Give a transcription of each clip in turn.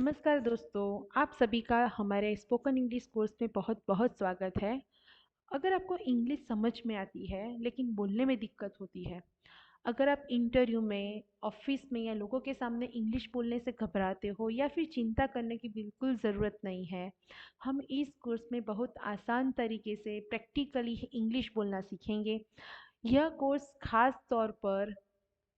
नमस्कार दोस्तों, आप सभी का हमारे स्पोकन इंग्लिश कोर्स में बहुत बहुत स्वागत है। अगर आपको इंग्लिश समझ में आती है लेकिन बोलने में दिक्कत होती है, अगर आप इंटरव्यू में, ऑफिस में या लोगों के सामने इंग्लिश बोलने से घबराते हो या फिर चिंता करने की बिल्कुल ज़रूरत नहीं है। हम इस कोर्स में बहुत आसान तरीके से प्रैक्टिकली इंग्लिश बोलना सीखेंगे। यह कोर्स खास तौर पर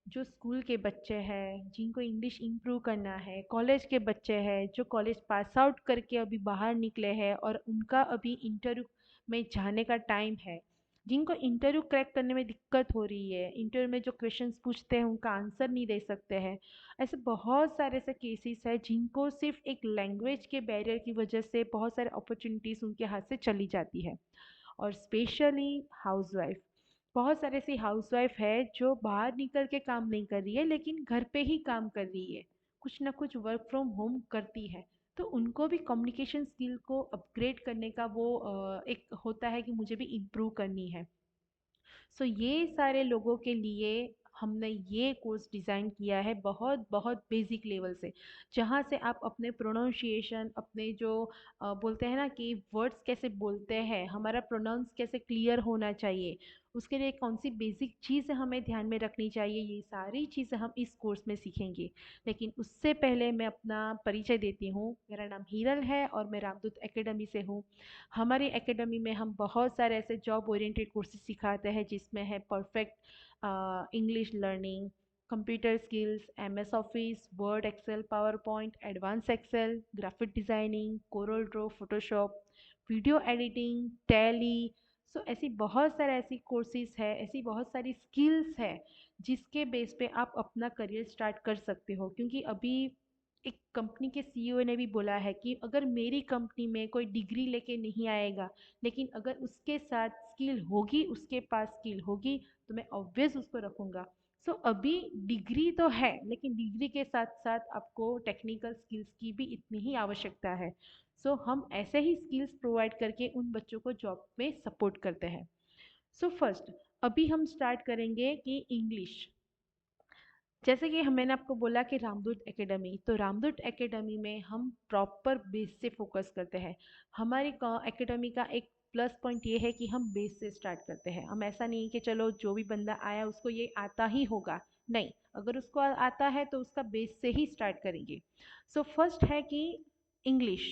जो स्कूल के बच्चे हैं जिनको इंग्लिश इम्प्रूव करना है, कॉलेज के बच्चे हैं जो कॉलेज पास आउट करके अभी बाहर निकले हैं और उनका अभी इंटरव्यू में जाने का टाइम है, जिनको इंटरव्यू क्रैक करने में दिक्कत हो रही है, इंटरव्यू में जो क्वेश्चंस पूछते हैं उनका आंसर नहीं दे सकते हैं। ऐसे बहुत सारे ऐसे केसेस हैं जिनको सिर्फ एक लैंग्वेज के बैरियर की वजह से बहुत सारे अपॉर्चुनिटीज़ उनके हाथ से चली जाती है। और स्पेशली हाउसवाइफ, बहुत सारे ऐसी हाउसवाइफ है जो बाहर निकल के काम नहीं कर रही है लेकिन घर पे ही काम कर रही है, कुछ ना कुछ वर्क फ्रॉम होम करती है। तो उनको भी कम्युनिकेशन स्किल को अपग्रेड करने का वो एक होता है कि मुझे भी इम्प्रूव करनी है। सो ये सारे लोगों के लिए हमने ये कोर्स डिज़ाइन किया है बहुत बहुत बेसिक लेवल से, जहाँ से आप अपने प्रोनाउंसिएशन, अपने जो बोलते हैं ना कि वर्ड्स कैसे बोलते हैं, हमारा प्रोनाउंस कैसे क्लियर होना चाहिए, उसके लिए कौन सी बेसिक चीज़ हमें ध्यान में रखनी चाहिए, ये सारी चीज़ें हम इस कोर्स में सीखेंगे। लेकिन उससे पहले मैं अपना परिचय देती हूँ। मेरा नाम हीरल है और मैं रामदूत एकेडमी से हूँ। हमारी एकेडमी में हम बहुत सारे ऐसे जॉब ओरिएंटेड कोर्सेज सिखाते हैं जिसमें है perfect English learning, computer skills, MS Office, Word, Excel, PowerPoint, advance Excel, graphic designing, Corel Draw, Photoshop, video editing, Tally. So ऐसी बहुत सारे ऐसी कोर्सेज है, ऐसी बहुत सारी स्किल्स है जिसके बेस पे आप अपना करियर स्टार्ट कर सकते हो। क्योंकि अभी एक कंपनी के सीईओ ने भी बोला है कि अगर मेरी कंपनी में कोई डिग्री लेके नहीं आएगा लेकिन अगर उसके साथ स्किल होगी, उसके पास स्किल होगी, तो मैं ऑब्वियस उसको रखूँगा। सो अभी डिग्री तो है लेकिन डिग्री के साथ साथ आपको टेक्निकल स्किल्स की भी इतनी ही आवश्यकता है। सो हम ऐसे ही स्किल्स प्रोवाइड करके उन बच्चों को जॉब में सपोर्ट करते हैं। सो फर्स्ट, अभी हम स्टार्ट करेंगे कि इंग्लिश, जैसे कि मैंने आपको बोला कि रामदूत एकेडमी, तो रामदूत एकेडमी में हम प्रॉपर बेस से फोकस करते हैं। हमारी एकेडमी का एक प्लस पॉइंट ये है कि हम बेस से स्टार्ट करते हैं। हम ऐसा नहीं कि चलो जो भी बंदा आया उसको ये आता ही होगा, नहीं, अगर उसको आता है तो उसका बेस से ही स्टार्ट करेंगे। सो फर्स्ट है कि इंग्लिश,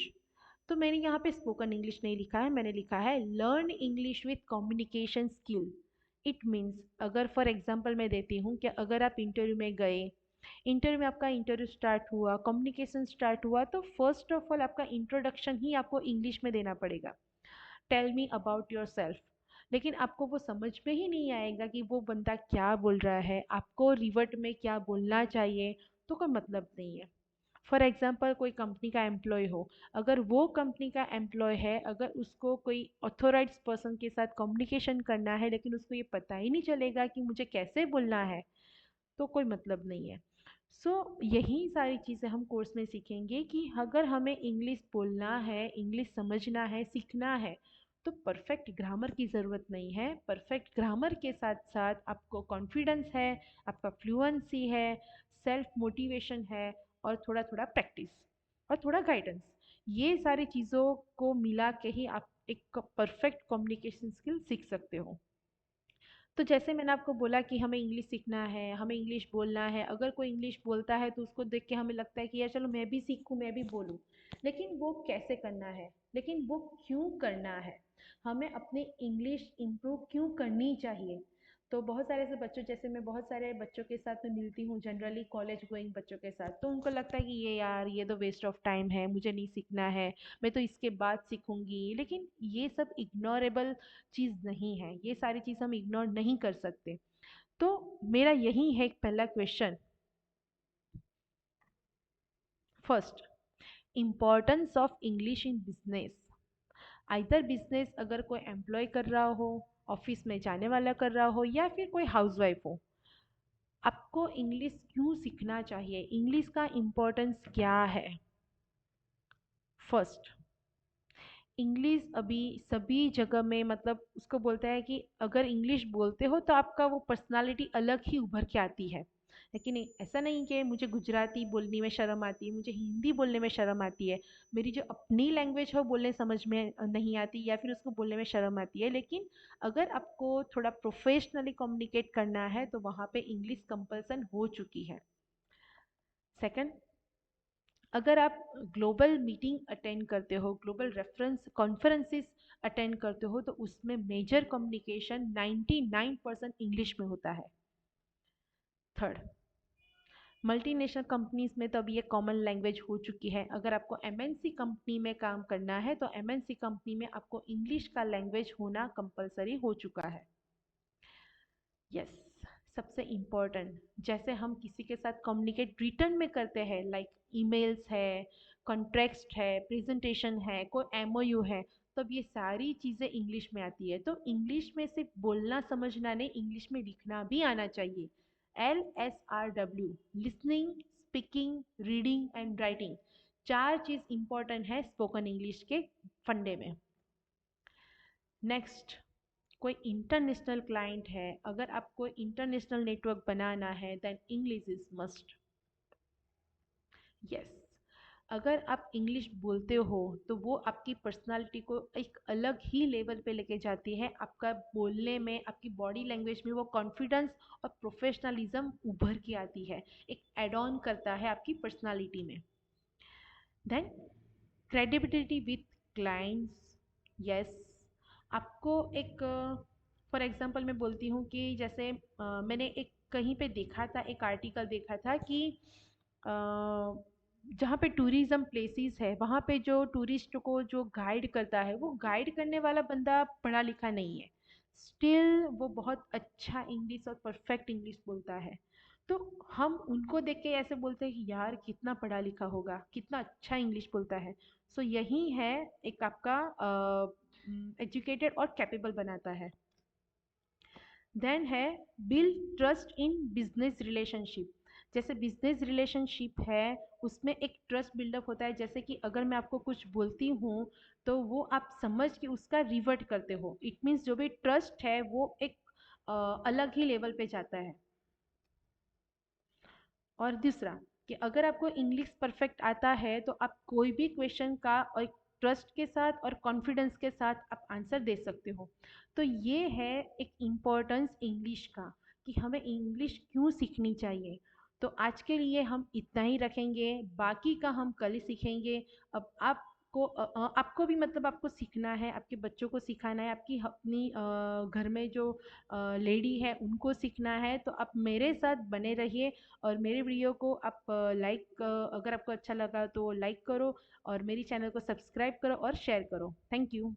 तो मैंने यहाँ पे स्पोकन इंग्लिश नहीं लिखा है, मैंने लिखा है learn English with communication skill. It means, अगर फॉर एग्जांपल मैं देती हूँ कि अगर आप इंटरव्यू में गए, इंटरव्यू में आपका इंटरव्यू स्टार्ट हुआ, कम्युनिकेशन स्टार्ट हुआ, तो फर्स्ट ऑफ ऑल आपका इंट्रोडक्शन ही आपको इंग्लिश में देना पड़ेगा। Tell me about yourself. लेकिन आपको वो समझ में ही नहीं आएगा कि वो बंदा क्या बोल रहा है, आपको रिवर्ट में क्या बोलना चाहिए, तो कोई मतलब नहीं है। फॉर एग्जाम्पल कोई कंपनी का एम्प्लॉय हो, अगर वो कंपनी का एम्प्लॉय है, अगर उसको कोई ऑथोराइज्ड पर्सन के साथ कम्युनिकेशन करना है लेकिन उसको ये पता ही नहीं चलेगा कि मुझे कैसे बोलना है, तो कोई मतलब नहीं है। यही सारी चीज़ें हम कोर्स में सीखेंगे कि अगर हमें इंग्लिश बोलना है, इंग्लिश समझना है, सीखना है, तो परफेक्ट ग्रामर की ज़रूरत नहीं है। परफेक्ट ग्रामर के साथ साथ आपको कॉन्फिडेंस है, आपका फ्लुएंसी है, सेल्फ मोटिवेशन है, और थोड़ा थोड़ा प्रैक्टिस और थोड़ा गाइडेंस, ये सारी चीज़ों को मिला के ही आप एक परफेक्ट कम्युनिकेशन स्किल सीख सकते हो। तो जैसे मैंने आपको बोला कि हमें इंग्लिश सीखना है, हमें इंग्लिश बोलना है, अगर कोई इंग्लिश बोलता है तो उसको देख के हमें लगता है कि यार चलो मैं भी सीखूं, मैं भी बोलूं। लेकिन वो कैसे करना है, लेकिन वो क्यों करना है, हमें अपनी इंग्लिश इम्प्रूव क्यों करनी चाहिए। तो बहुत सारे ऐसे बच्चों, जैसे मैं बहुत सारे बच्चों के साथ में मिलती हूँ, जनरली कॉलेज गोइंग बच्चों के साथ, तो उनको लगता है कि ये यार ये तो वेस्ट ऑफ टाइम है, मुझे नहीं सीखना है, मैं तो इसके बाद सीखूंगी। लेकिन ये सब इग्नोरेबल चीज़ नहीं है, ये सारी चीज़ हम इग्नोर नहीं कर सकते। तो मेरा यही है एक पहला question. First, importance of English in business. Either business अगर कोई एम्प्लॉय कर रहा हो, ऑफिस में जाने वाला कर रहा हो, या फिर कोई हाउसवाइफ हो, आपको इंग्लिश क्यों सीखना चाहिए, इंग्लिश का इम्पोर्टेंस क्या है। फर्स्ट, इंग्लिश अभी सभी जगह में, मतलब उसको बोलता है कि अगर इंग्लिश बोलते हो तो आपका वो पर्सनालिटी अलग ही उभर के आती है। है कि नहीं? ऐसा नहीं कि मुझे गुजराती बोलने में शर्म आती है, मुझे हिंदी बोलने में शर्म आती है, मेरी जो अपनी लैंग्वेज है वो बोलने समझ में नहीं आती या फिर उसको बोलने में शर्म आती है। लेकिन अगर आपको थोड़ा प्रोफेशनली कम्युनिकेट करना है तो वहाँ पे इंग्लिश कंपल्सन हो चुकी है। सेकंड, अगर आप ग्लोबल मीटिंग अटेंड करते हो, ग्लोबल रेफरेंस कॉन्फ्रेंसेस अटेंड करते हो, तो उसमें मेजर कम्युनिकेशन 99% इंग्लिश में होता है। थर्ड, मल्टीनेशनल कंपनीज में तो अभी ये कॉमन लैंग्वेज हो चुकी है। अगर आपको एमएनसी कंपनी में काम करना है तो एमएनसी कंपनी में आपको इंग्लिश का लैंग्वेज होना कंपलसरी हो चुका है। यस, सबसे इम्पोर्टेंट, जैसे हम किसी के साथ कम्युनिकेट रिटर्न में करते हैं, लाइक ईमेल्स है, कॉन्ट्रैक्ट है, प्रेजेंटेशन है, कोई एमओयू है, तब ये सारी चीज़ें इंग्लिश में आती है। तो इंग्लिश में सिर्फ बोलना समझना नहीं, इंग्लिश में लिखना भी आना चाहिए। LSRW, listening, speaking, reading and writing, चार चीज़ इंपॉर्टेंट है स्पोकन इंग्लिश के फंडे में। नेक्स्ट, कोई इंटरनेशनल क्लाइंट है, अगर आपको इंटरनेशनल नेटवर्क बनाना है then English is must. Yes, अगर आप इंग्लिश बोलते हो तो वो आपकी पर्सनालिटी को एक अलग ही लेवल पे लेके जाती है। आपका बोलने में, आपकी बॉडी लैंग्वेज में वो कॉन्फिडेंस और प्रोफेशनलिज्म उभर के आती है, एक एड ऑन करता है आपकी पर्सनालिटी में। Then credibility with clients. Yes, आपको एक, फॉर एग्जांपल मैं बोलती हूँ कि जैसे मैंने एक कहीं पे देखा था, एक आर्टिकल देखा था कि जहाँ पे टूरिज्म प्लेसेस है वहाँ पे जो टूरिस्ट को जो गाइड करता है, वो गाइड करने वाला बंदा पढ़ा लिखा नहीं है, स्टिल वो बहुत अच्छा इंग्लिश और परफेक्ट इंग्लिश बोलता है। तो हम उनको देख के ऐसे बोलते हैं कि यार कितना पढ़ा लिखा होगा, कितना अच्छा इंग्लिश बोलता है। सो यही है एक आपका एजुकेटेड और कैपेबल बनाता है। देन है build trust in business relationship. जैसे बिजनेस रिलेशनशिप है, उसमें एक ट्रस्ट बिल्डअप होता है। जैसे कि अगर मैं आपको कुछ बोलती हूँ तो वो आप समझ के उसका रिवर्ट करते हो, इट मीन्स जो भी ट्रस्ट है वो एक अलग ही लेवल पे जाता है। और दूसरा, कि अगर आपको इंग्लिश परफेक्ट आता है तो आप कोई भी क्वेश्चन का और ट्रस्ट के साथ और कॉन्फिडेंस के साथ आप आंसर दे सकते हो। तो ये है एक इम्पोर्टेंस इंग्लिश का, कि हमें इंग्लिश क्यों सीखनी चाहिए। तो आज के लिए हम इतना ही रखेंगे, बाकी का हम कल ही सीखेंगे। अब आपको भी मतलब आपको सीखना है, आपके बच्चों को सिखाना है, आपकी अपनी घर में जो लेडी है उनको सीखना है, तो आप मेरे साथ बने रहिए। और मेरे वीडियो को आप लाइक, अगर आपको अच्छा लगा तो लाइक करो, और मेरी चैनल को सब्सक्राइब करो और शेयर करो। Thank you.